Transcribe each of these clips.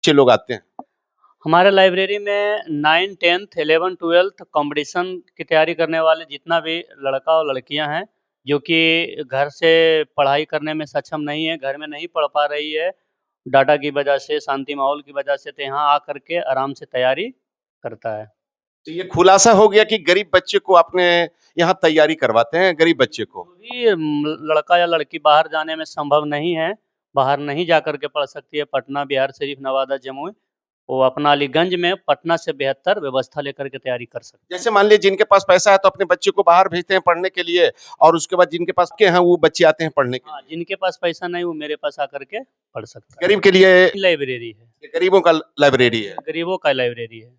बच्चे लोग आते हैं? हमारे लाइब्रेरी में 9, 10th, 11, 12th कंपटीशन की तैयारी करने वाले जितना भी लड़का और लड़कियां हैं, जो कि घर से पढ़ाई करने में सक्षम नहीं है, घर में नहीं पढ़ पा रही है, डाटा की वजह से, शांति माहौल की वजह से, तो यहाँ आकर के आराम से तैयारी करता है। तो ये खुलासा हो गया कि गरीब बच्चे को अपने यहाँ तैयारी करवाते हैं, गरीब बच्चे को। जो भी लड़का या लड़की बाहर जाने में संभव नहीं है, बाहर नहीं जा कर के पढ़ सकती है, पटना, बिहार शरीफ, नवादा, जमुई, वो अपना अलीगंज में पटना से बेहतर व्यवस्था लेकर के तैयारी कर सकते हैं। जैसे मान लीजिए जिनके पास पैसा है तो अपने बच्चे को बाहर भेजते हैं पढ़ने के लिए और उसके बाद जिनके पास के हैं वो बच्चे आते हैं पढ़ने के हाँ, लिए। जिनके पास पैसा नहीं वो मेरे पास आकर के पढ़ सकता है। गरीब के लिए लाइब्रेरी है, ये गरीबों का लाइब्रेरी है। गरीबों का लाइब्रेरी है।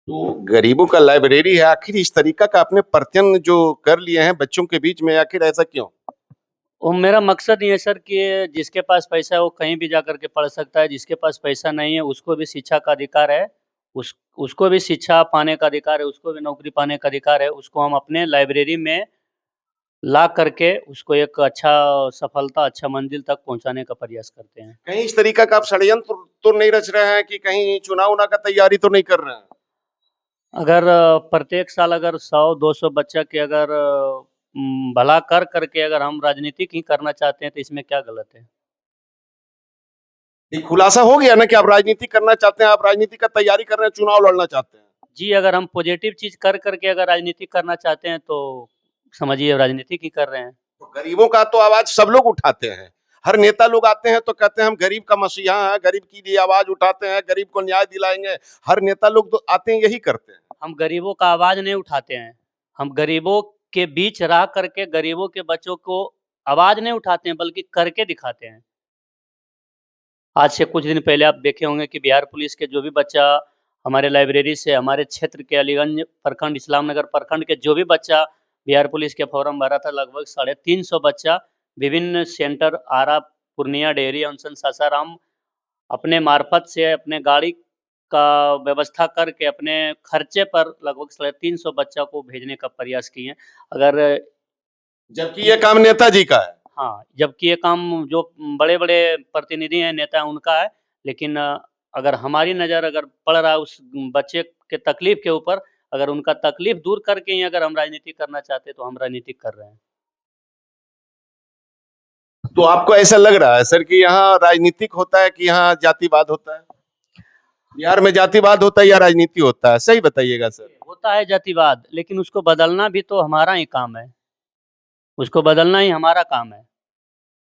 तो गरीबों का लाइब्रेरी है, आखिर इस तरीका का आपने प्रयत्न जो कर लिए हैं बच्चों के बीच में, आखिर ऐसा क्यों? वो मेरा मकसद ये है सर कि जिसके पास पैसा है वो कहीं भी जा कर के पढ़ सकता है, जिसके पास पैसा नहीं है उसको भी शिक्षा का अधिकार है, उसको भी शिक्षा पाने का अधिकार है, उसको भी नौकरी पाने का अधिकार है। उसको हम अपने लाइब्रेरी में ला करके उसको एक अच्छा सफलता, अच्छा मंजिल तक पहुँचाने का प्रयास करते हैं। कहीं इस तरीका का आप षड्यंत्र तो नहीं रच रहे हैं कि कहीं चुनाव का तैयारी तो नहीं कर रहे हैं? अगर प्रत्येक साल अगर 100-200 बच्चा के अगर भला कर करके अगर हम राजनीतिक ही करना चाहते हैं तो इसमें क्या गलत है? ये खुलासा हो गया ना कि आप राजनीति करना चाहते हैं, आप राजनीति का तैयारी कर रहे हैं, चुनाव लड़ना चाहते हैं। जी, अगर हम पॉजिटिव चीज़ कर करके अगर राजनीति करना चाहते हैं तो समझिए राजनीतिक ही कर रहे हैं। तो गरीबों का तो आवाज सब लोग उठाते हैं। हर नेता लोग आते हैं तो कहते हैं हम गरीब का मसीहा हैं, गरीब की लिए आवाज उठाते हैं, गरीब को न्याय दिलाएंगे। हर नेता लोग तो आते हैं यही करते हैं। हम गरीबों का आवाज़ नहीं उठाते हैं। हम गरीबों के बीच रह करके गरीबों के बच्चों को आवाज़ नहीं उठाते हैं बल्कि करके दिखाते हैं। आज से कुछ दिन पहले आप देखे होंगे कि बिहार पुलिस के जो भी बच्चा हमारे लाइब्रेरी से हमारे क्षेत्र के अलीगंज प्रखंड, इस्लामनगर प्रखंड के जो भी बच्चा बिहार पुलिस के फॉर्म भरा था, लगभग 350 बच्चा विभिन्न सेंटर आरा, पूर्णिया, डेहरी, अनशन, सासाराम अपने मार्फत से अपने गाड़ी का व्यवस्था करके अपने खर्चे पर लगभग 350 बच्चा को भेजने का प्रयास किए हैं। अगर जबकि ये काम नेताजी का है। हाँ, जबकि ये काम जो बड़े-बड़े प्रतिनिधि हैं, नेता हैं, उनका है, लेकिन अगर हमारी नज़र अगर पड़ रहा है उस बच्चे के तकलीफ़ के ऊपर, अगर उनका तकलीफ़ दूर करके ही अगर हम राजनीति करना चाहते हैं, तो हम राजनीति कर रहे हैं। तो आपको ऐसा लग रहा है सर कि यहाँ राजनीतिक होता है कि यहाँ जातिवाद होता है? बिहार में जातिवाद होता है या राजनीति होता है? सही बताइएगा सर। होता है जातिवाद, लेकिन उसको बदलना भी तो हमारा ही काम है। उसको बदलना ही हमारा काम है।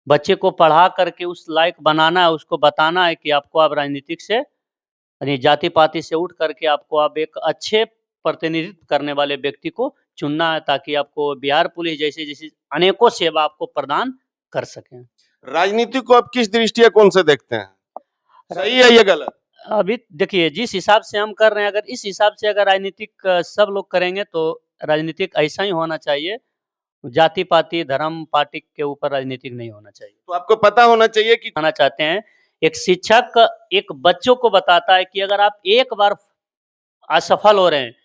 बच्चे को पढ़ा करके उस लायक बनाना है, उसको बताना है कि आपको अब राजनीतिक से यानी जाति-पाति से उठ करके आपको अब एक अच्छे प्रतिनिधित्व करने वाले व्यक्ति को चुनना है ताकि आपको बिहार पुलिस जैसी अनेकों सेवा आपको प्रदान कर सकें। राजनीति को आप किस दृष्टिकोण से देखते हैं? सही है या गलत? अभी देखिए जिस हिसाब से हम कर रहे हैं, अगर इस हिसाब से अगर राजनीतिक सब लोग करेंगे तो राजनीतिक ऐसा ही होना चाहिए। जाति-पाति, धर्म, पार्टी के ऊपर राजनीतिक नहीं होना चाहिए। तो आपको पता होना चाहिए कि बताना चाहते हैं, एक शिक्षक एक बच्चों को बताता है कि अगर आप एक बार असफल हो रहे हैं,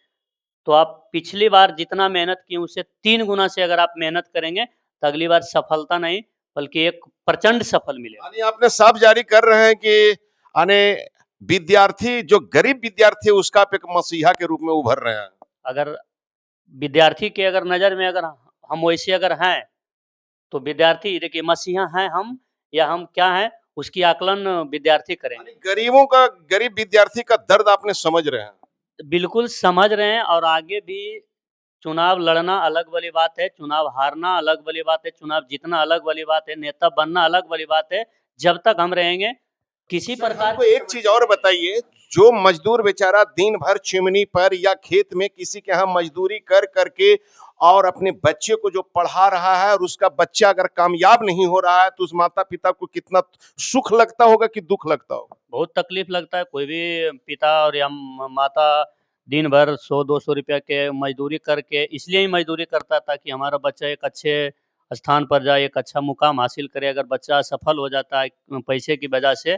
तो आप पिछली बार जितना मेहनत किए उससे 3 गुना से अगर आप मेहनत करेंगे, तो अगली बार सफलता नहीं बल्कि एक प्रचंड सफल मिलेगा। यानी आपने साफ जारी कर रहे हैं कि यानी विद्यार्थी जो गरीब विद्यार्थी है उसका आप एक मसीहा के रूप में उभर रहे हैं। अगर विद्यार्थी के अगर नज़र में अगर हम वैसे अगर हैं, तो विद्यार्थी देखिए मसीहा हैं हम या हम क्या हैं, उसकी आकलन विद्यार्थी यानी करेंगे। गरीब विद्यार्थी का दर्द आपने समझ रहे हैं। बिल्कुल समझ रहे हैं और आगे भी चुनाव लड़ना अलग वाली बात है, चुनाव हारना अलग वाली बात है, चुनाव जीतना अलग वाली बात है, नेता बनना अलग वाली बात है। जब तक हम रहेंगे, किसी सर प्रकार हमको की एक चीज और बताइए, जो मजदूर बेचारा दिन भर चिमनी पर या खेत में किसी के यहाँ मजदूरी कर करके और अपने बच्चे को जो पढ़ा रहा है और उसका बच्चा अगर कामयाब नहीं हो रहा है तो उस माता पिता को कितना सुख लगता होगा कि दुख लगता होगा? बहुत तकलीफ लगता है, कोई भी पिता और या माता दिन भर 100-200 रुपया के मज़दूरी करके इसलिए ही मज़दूरी करता था कि हमारा बच्चा एक अच्छे स्थान पर जाए, एक अच्छा मुकाम हासिल करे। अगर बच्चा सफल हो जाता है पैसे की वजह से,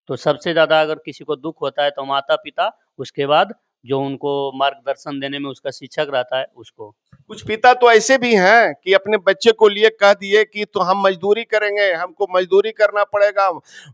तो सबसे ज़्यादा अगर किसी को दुःख होता है तो माता-पिता, उसके बाद जो उनको मार्गदर्शन देने में उसका शिक्षक रहता है उसको। कुछ पिता तो ऐसे भी हैं कि अपने बच्चे को लिए कह दिए कि तो हम मजदूरी करेंगे, हमको मजदूरी करना पड़ेगा,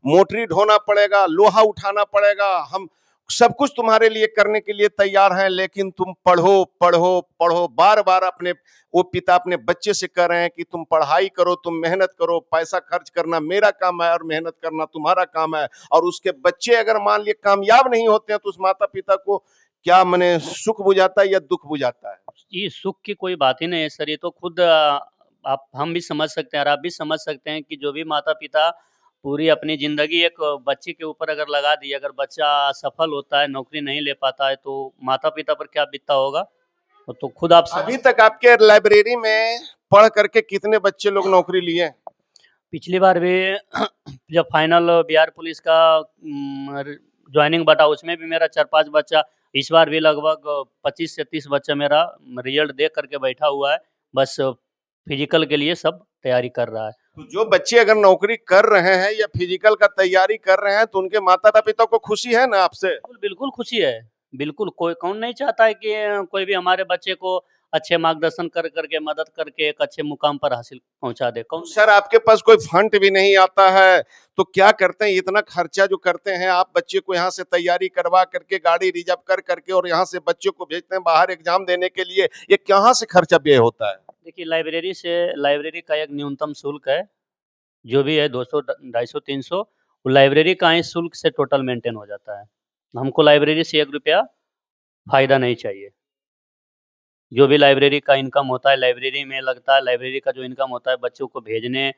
मोटरी ढोना पड़ेगा, लोहा उठाना पड़ेगा, हम सब कुछ तुम्हारे लिए करने के लिए तैयार हैं, लेकिन तुम पढ़ो पढ़ो पढ़ो। बार बार अपने वो पिता अपने बच्चे से कह रहे हैं कि तुम पढ़ाई करो, तुम मेहनत करो, पैसा खर्च करना मेरा काम है और मेहनत करना तुम्हारा काम है। और उसके बच्चे अगर मान लिए कामयाब नहीं होते हैं तो उस माता पिता को क्या मने सुख बुझाता है या दुख बुझाता है? ये सुख की कोई बात ही नहीं है सर, ये तो खुद आप हम भी समझ सकते हैं और आप भी समझ सकते हैं कि जो भी माता-पिता पूरी अपनी ज़िंदगी एक बच्चे के ऊपर अगर लगा दी, अगर बच्चा असफल होता है, नौकरी नहीं ले पाता है, तो माता-पिता पर क्या बीतता होगा? वो तो खुद आप अभी समझ। तक आपके लाइब्रेरी में पढ़ करके कितने बच्चे लोग नौकरी लिए? पिछली बार भी जब फाइनल बिहार पुलिस का जॉइनिंग बटा उसमें भी मेरा 4-5 बच्चा, इस बार भी लगभग 25 से 30 बच्चा मेरा रिजल्ट देख करके बैठा हुआ है। बस फिजिकल के लिए सब तैयारी कर रहा है। तो जो बच्चे अगर नौकरी कर रहे हैं या फिजिकल का तैयारी कर रहे हैं तो उनके माता पिता को खुशी है ना आपसे? बिल्कुल, बिल्कुल खुशी है। बिल्कुल, कोई कौन नहीं चाहता है कि कोई भी हमारे बच्चे को अच्छे मार्गदर्शन कर करके, मदद करके एक अच्छे मुकाम पर हासिल पहुँचा दे। कौन सर आपके पास कोई फंड भी नहीं आता है तो क्या करते हैं? इतना खर्चा जो करते हैं आप बच्चे को यहाँ से तैयारी करवा करके गाड़ी रिजर्व कर करके और यहाँ से बच्चे को भेजते हैं बाहर एग्जाम देने के लिए, ये कहाँ से खर्चा व्यय होता है? देखिए, लाइब्रेरी का एक न्यूनतम शुल्क है, जो भी है 200 250 300 वो लाइब्रेरी का ही शुल्क से टोटल मेंटेन हो जाता है। हमको लाइब्रेरी से ₹1 फ़ायदा नहीं चाहिए। जो भी लाइब्रेरी का इनकम होता है, लाइब्रेरी में लगता है, लाइब्रेरी का जो इनकम होता है बच्चों को भेजने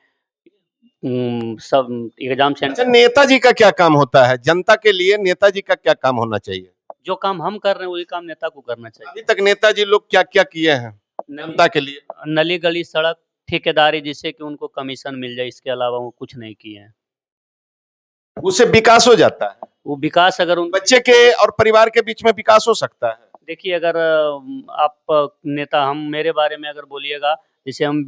सब एग्ज़ाम अच्छा, सेंटर। नेताजी का क्या काम होता है? जनता के लिए नेताजी का क्या काम होना चाहिए? जो काम हम कर रहे हैं, वही काम नेता को करना चाहिए। अभी तक नेताजी लोग क्या-क्या किए हैं जनता के लिए? नली, गली, सड़क, ठेकेदारी जिससे कि उनको कमीशन मिल जाए, इसके अलावा वो कुछ नहीं किए हैं। उससे विकास हो जाता है। वो विकास अगर उन बच्चे के और परिवार के बीच में विकास हो सकता है। देखिए अगर आप नेता हम मेरे बारे में अगर बोलिएगा, जैसे हम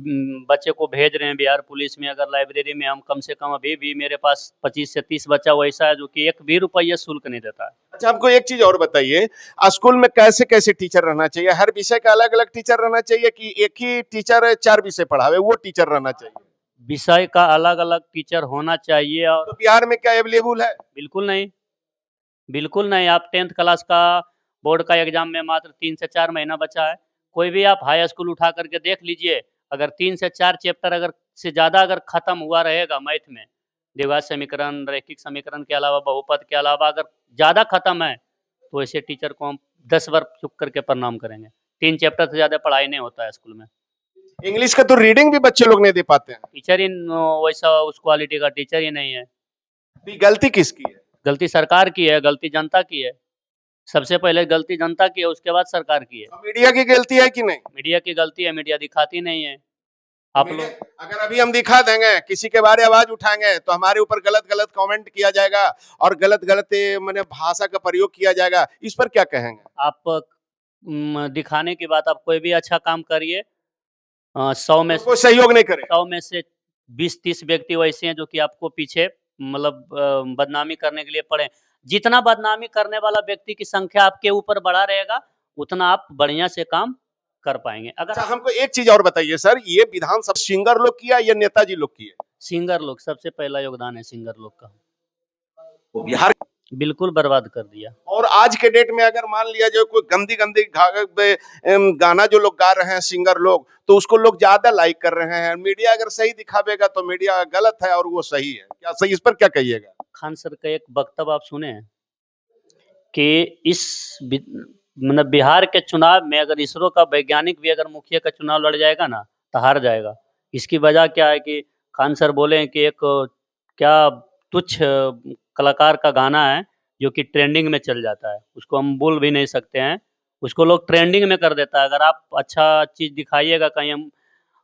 बच्चे को भेज रहे हैं बिहार पुलिस में, अगर लाइब्रेरी में हम कम से कम अभी भी मेरे पास 25 से 30 बच्चा वैसा है जो कि 1 भी रुपया शुल्क नहीं देता है। अच्छा हमको एक चीज़ और बताइए, स्कूल में कैसे-कैसे टीचर रहना चाहिए? हर विषय का अलग-अलग टीचर रहना चाहिए कि एक ही टीचर 4 विषय पढ़ावे, वो टीचर रहना चाहिए? विषय का अलग-अलग टीचर होना चाहिए तो और बिहार में क्या अवेलेबल है? बिल्कुल नहीं, बिल्कुल नहीं। आप 10th क्लास का बोर्ड का एग्ज़ाम में मात्र 3 से 4 महीना बचा है। कोई भी आप हाई स्कूल उठा कर के देख लीजिए, अगर 3 से 4 चैप्टर अगर से ज़्यादा अगर खत्म हुआ रहेगा मैथ में, द्विघात समीकरण, रैखिक समीकरण के अलावा, बहुपद के अलावा अगर ज़्यादा खत्म है, तो ऐसे टीचर को हम 10 बार चुप करके प्रणाम करेंगे। 3 चैप्टर से ज़्यादा पढ़ाई नहीं होता है स्कूल में। इंग्लिश का तो रीडिंग भी बच्चे लोग नहीं दे पाते हैं। टीचर ही वैसा उस क्वालिटी का टीचर ही नहीं है। तो ये गलती किसकी है? गलती सरकार की है, गलती जनता की है। सबसे पहले गलती जनता की है, उसके बाद सरकार की है। मीडिया की गलती है कि नहीं? मीडिया की गलती है, मीडिया दिखाती नहीं है। आप मीडिया लोग अगर अभी हम दिखा देंगे, किसी के बारे आवाज उठाएंगे तो हमारे ऊपर गलत-गलत कमेंट किया जाएगा और गलत-गलत माने भाषा का प्रयोग किया जाएगा। इस पर क्या कहेंगे? आप दिखाने की बात आप कोई भी अच्छा काम करिए 100 में कोई सहयोग नहीं करे। 100 में से 20-30 व्यक्ति वैसे हैं जो कि आपको पीछे मतलब बदनामी करने के लिए पड़े। जितना बदनामी करने वाला व्यक्ति की संख्या आपके ऊपर बढ़ा रहेगा, उतना आप बढ़िया से काम कर पाएँगे। अगर अच्छा हमको एक चीज और बताइए सर, ये विधानसभा सिंगर लोग किया या नेताजी लोग किए? सिंगर लोग सबसे पहला योगदान है सिंगर लोग का। वो बिहार बिल्कुल बर्बाद कर दिया। और आज के डेट में अगर मान लिया जाए कोई गंदी-गंदी गाना जो लोग गा रहे हैं सिंगर लोग, तो उसको लोग ज्यादा लाइक कर रहे हैं। मीडिया अगर सही दिखावेगा तो मीडिया गलत है और वो सही है। क्या सही इस पर क्या कहिएगा? खान सर का एक वक्तव्य आप सुने हैं कि इस मतलब बिहार के चुनाव में अगर इसरो का वैज्ञानिक भी अगर मुखिया का चुनाव लड़ जाएगा ना, तो हार जाएगा। इसकी वजह क्या है कि खान सर बोले हैं कि एक क्या तुच्छ कलाकार का गाना है, जो कि ट्रेंडिंग में चल जाता है। उसको हम बोल भी नहीं सकते हैं, उसको लोग ट्रेंडिंग में कर देता है। अगर आप अच्छा चीज़ दिखाइएगा कहीं हम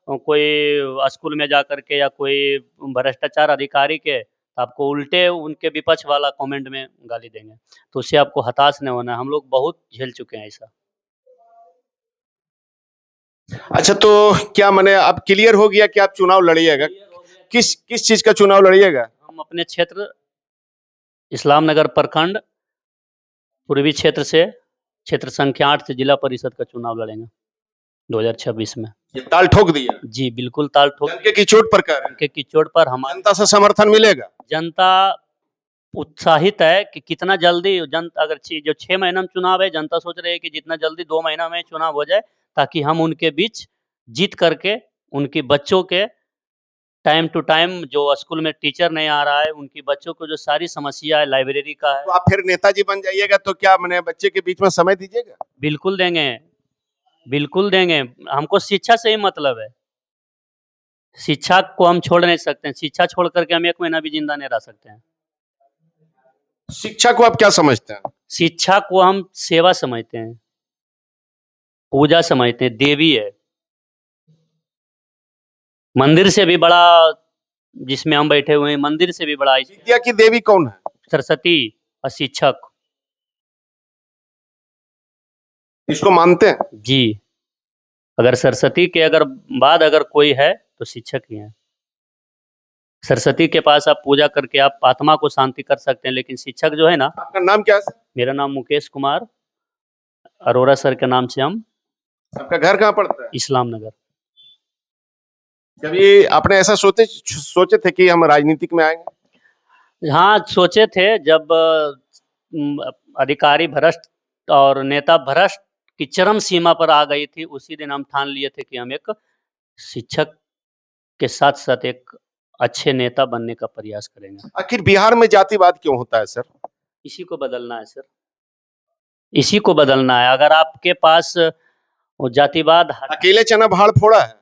कोई स्कूल में जाकर के या कोई भ्रष्टाचार अधिकारी के, तो आपको उल्टे उनके विपक्ष वाला कमेंट में गाली देंगे। तो उससे आपको हताश नहीं होना है, हम लोग बहुत झेल चुके हैं ऐसा। अच्छा तो क्या माने अब क्लियर हो गया कि आप चुनाव लड़िएगा? किस किस चीज का चुनाव लड़िएगा? हम अपने क्षेत्र इस्लाम नगर प्रखंड पूर्वी क्षेत्र से क्षेत्र संख्या 8 से जिला परिषद का चुनाव लड़ेंगे 2026 में। ये ताल ठोक दिया, जी, बिल्कुल ताल ठोक डंके की चोट पर कह रहे हैं। के चोट पर हमारी जनता से समर्थन मिलेगा। जनता उत्साहित है कि कितना जल्दी अगर जो 6 महीना में चुनाव है, जनता सोच रही है कि जितना जल्दी 2 महीना में चुनाव हो जाए, ताकि हम उनके बीच जीत करके उनके बच्चों के टाइम टू टाइम जो स्कूल में टीचर नहीं आ रहा है, उनकी बच्चों को जो सारी समस्या है, लाइब्रेरी का है। तो आप फिर नेताजी बन जाइएगा तो क्या मैंने बच्चे के बीच में समय दीजिएगा? बिल्कुल देंगे, बिल्कुल देंगे। हमको शिक्षा से ही मतलब है। शिक्षा को हम छोड़ नहीं सकते हैं। शिक्षा छोड़ करके हम 1 महीना भी जिंदा नहीं रह सकते हैं। शिक्षा को आप क्या समझते हैं? शिक्षा को हम सेवा समझते हैं, पूजा समझते हैं, देवी है। मंदिर से भी बड़ा, जिसमें हम बैठे हुए हैं, मंदिर से भी बड़ा विद्या की देवी कौन है? सरस्वती और शिक्षक। इसको मानते हैं? जी, अगर सरस्वती के बाद अगर कोई है तो शिक्षक ही हैं। सरस्वती के पास आप पूजा करके आप आत्मा को शांति कर सकते हैं, लेकिन शिक्षक जो है ना। आपका नाम क्या है सर? मेरा नाम मुकेश कुमार, अरोरा सर के नाम से हम। आपका घर कहाँ पड़ता है? इस्लाम नगर। कभी आपने ऐसा सोचे थे कि हम राजनीतिक में आएंगे? हाँ, सोचे थे। जब अधिकारी भ्रष्ट और नेता भ्रष्ट की चरम सीमा पर आ गई थी, उसी दिन हम ठान लिए थे कि हम एक शिक्षक के साथ-साथ एक अच्छे नेता बनने का प्रयास करेंगे। आखिर बिहार में जातिवाद क्यों होता है सर? इसी को बदलना है सर, इसी को बदलना है। अगर आपके पास वो जातिवाद अकेले चना भाड़ फोड़ा है।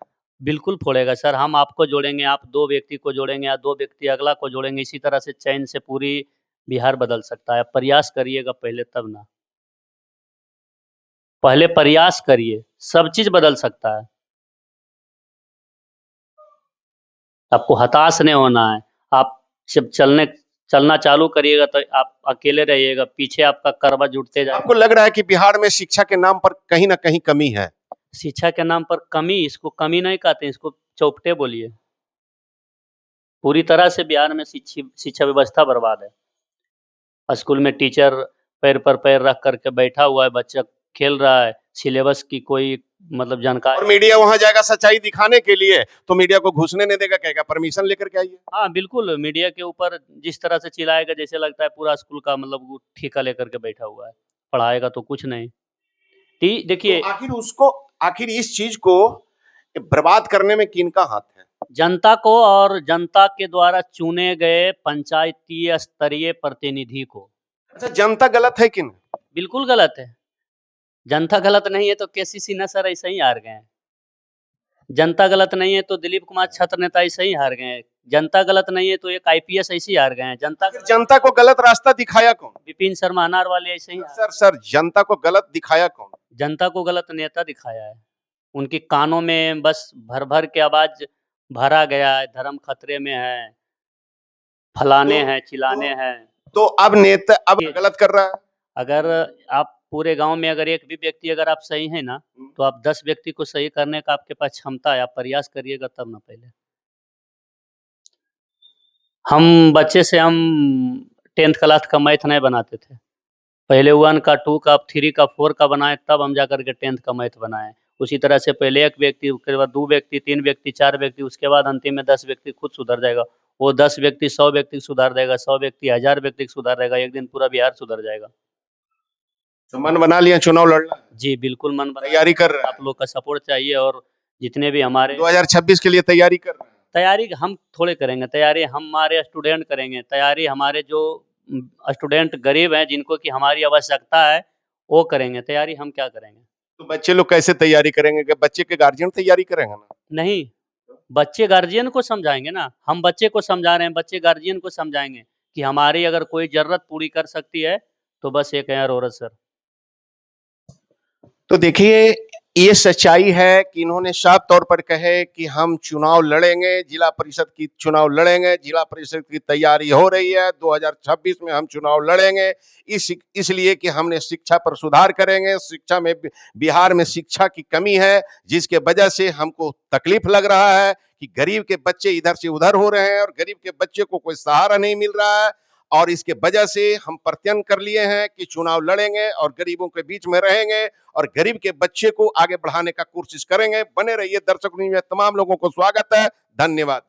बिल्कुल फोड़ेगा सर। हम आपको जोड़ेंगे, आप 2 व्यक्ति को जोड़ेंगे या 2 व्यक्ति अगला को जोड़ेंगे। इसी तरह से चैन से पूरी बिहार बदल सकता है। प्रयास करिएगा पहले, तब ना। पहले प्रयास करिए, सब चीज़ बदल सकता है। आपको हताश नहीं होना है। आप जब चलना चालू करिएगा तो आप अकेले रहिएगा, पीछे आपका करवा जुटते जाएगा। आपको लग रहा है कि बिहार में शिक्षा के नाम पर कहीं न कहीं कमी है? शिक्षा के नाम पर कमी, इसको कमी नहीं कहते, इसको चौपटे बोलिए। पूरी तरह से बिहार में शिक्षा व्यवस्था बर्बाद है। स्कूल में टीचर पैर पर पैर रख करके बैठा हुआ है, बच्चा खेल रहा है, सिलेबस की कोई मतलब और जानकारी। मीडिया वहां जाएगा सच्चाई दिखाने के लिए, तो मीडिया को घुसने नहीं देगा, कहेगा परमिशन लेकर के आइए। हाँ, बिल्कुल। मीडिया के ऊपर जिस तरह से चिल्लाएगा, जैसे लगता है पूरा स्कूल का मतलब वो ठेका लेकर के बैठा हुआ है, पढ़ाएगा तो कुछ नहीं। देखिए, तो आखिर इस चीज को बर्बाद करने में किनका हाथ है? जनता को और जनता के द्वारा चुने गए पंचायतीय स्तरीय प्रतिनिधि को। अच्छा, जनता गलत है कि नहीं? बिल्कुल गलत है। जनता गलत नहीं है तो केसी सिन्हा सर ऐसे ही हार गए हैं। जनता गलत नहीं है तो दिलीप कुमार छत्र नेता ऐसे ही हार गए हैं। जनता गलत नहीं है तो एक आईपीएस ऐसे ही हार गए हैं। जनता को गलत रास्ता दिखाया कौन? विपिन शर्मा अनार वाले ऐसे ही। सर जनता को गलत दिखाया कौन? जनता को गलत नेता दिखाया है। उनके कानों में बस भर-भर के आवाज भरा गया है, धर्म खतरे में है, फलाने हैं, चिल्लाने हैं। तो अब नेता अब गलत कर रहा है। अगर आप पूरे गांव में अगर एक भी व्यक्ति अगर आप सही हैं ना, तो आप 10 व्यक्ति को सही करने का आपके पास क्षमता है। आप प्रयास करिएगा तब ना। पहले हम बच्चे से हम 10th क्लास का मैथ नहीं बनाते थे। पहले 1 का, 2 का, 3 का, 4 का बनाए, तब हम जाकर के 10th का मैथ बनाए। उसी तरह से पहले 1 व्यक्ति, उसके बाद 2 व्यक्ति, 3 व्यक्ति, 4 व्यक्ति, उसके बाद अंतिम में 10 व्यक्ति खुद सुधर जाएगा। वो 10 व्यक्ति 100 व्यक्ति को सुधार देगा, 100 व्यक्ति 1000 व्यक्ति को सुधार देगा। एक दिन पूरा बिहार सुधर जाएगा। तो मन बना लिया चुनाव लड़ना? जी, बिल्कुल मन बना। तैयारी कर रहे हैं? आप लोग का सपोर्ट चाहिए और जितने भी हमारे 2026 के लिए तैयारी कर रहे हैं? तैयारी हम थोड़े करेंगे, तैयारी हमारे स्टूडेंट करेंगे। तैयारी हमारे जो स्टूडेंट गरीब हैं, जिनको कि हमारी आवश्यकता है, वो करेंगे। तैयारी हम क्या करेंगे? तो बच्चे लोग कैसे तैयारी करेंगे? कि बच्चे के गार्जियन तैयारी करेंगे ना? नहीं, बच्चे गार्जियन को समझाएंगे ना। हम बच्चे को समझा रहे हैं, बच्चे गार्जियन को समझाएंगे कि हमारी अगर कोई जरूरत पूरी कर सकती है तो बस एक है अरोरा सर। तो देखिए, ये सच्चाई है कि इन्होंने साफ तौर पर कहे कि हम चुनाव लड़ेंगे, जिला परिषद की चुनाव लड़ेंगे, जिला परिषद की तैयारी हो रही है, 2026 में हम चुनाव लड़ेंगे, इसलिए कि हमने शिक्षा पर सुधार करेंगे। शिक्षा में बिहार में शिक्षा की कमी है, जिसके वजह से हमको तकलीफ लग रहा है कि गरीब के बच्चे इधर से उधर हो रहे हैं और गरीब के बच्चे को कोई सहारा नहीं मिल रहा है। और इसके वजह से हम प्रतिज्ञा कर लिए हैं कि चुनाव लड़ेंगे और गरीबों के बीच में रहेंगे और गरीब के बच्चे को आगे बढ़ाने का कोशिश करेंगे। बने रहिए दर्शक न्यूज़ में, तमाम लोगों को स्वागत है। धन्यवाद।